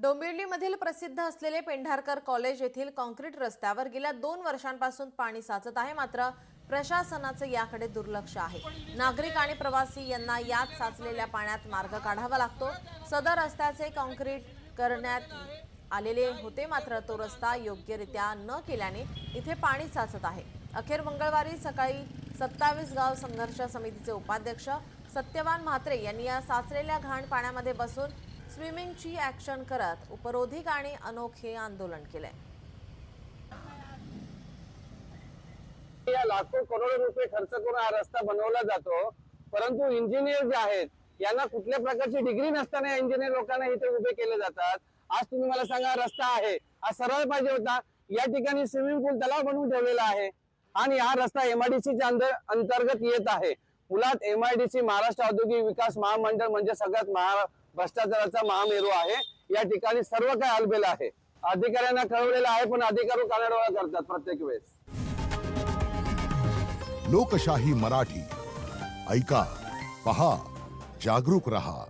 डोंबिवलीमधील प्रसिद्ध असलेले पेंढारकर कॉलेज येथील काँक्रीट रस्त्यावर गेल्या 2 वर्षांपासून पाणी साचत आहे। मात्र प्रशासनाचे याकडे दुर्लक्ष आहे। नागरिक आणि प्रवासी यांना यात साचलेल्या पाण्यात मार्ग काढावा लागतो। सदर रस्त्याचे काँक्रीट करण्यात आलेले होते, मात्र तो रस्ता योग्यरित्या न केल्याने इथे पाणी साचत आहे। अखेर मंगळवारी सकाळी 27 गाव संघर्ष समितीचे उपाध्यक्ष सत्यवान म्हात्रे यांनी या साचलेल्या घाण पाण्यामध्ये बसून स्विमिंगची ॲक्शन करत उपरोधिक आणि अनोखे आंदोलन केले। या लाखो करोडो रुपये खर्च करून हा रस्ता बनवला जातो, परंतु इंजिनियर जे आहेत यांना कुठल्या प्रकारची डिग्री नसताना इंजिनियर लोकांना इथे उभे केले जातात। आज तुम्ही मला सांगा, रस्ता आहे हा सरळ पाहिजे होता, या ठिकाणी स्विमिंग पूल तलाव बनवून ठेवलेला आहे आणि हा रस्ता एमआयडीसीच्या अंतर्गत येत आहे। मुळात एमआयडीसी महाराष्ट्र औद्योगिक विकास महामंडळ म्हणजे सगळ्यात भ्रष्टाचाराचा महामेरू आहे। या ठिकाणी सर्व काही अलबेल आहे। अधिकाऱ्यांना कळवलेलं आहे, पण अधिकारी कानाडोळा करतात प्रत्येक वेळेस। लोकशाही मराठी ऐका, पहा, जागरूक रहा।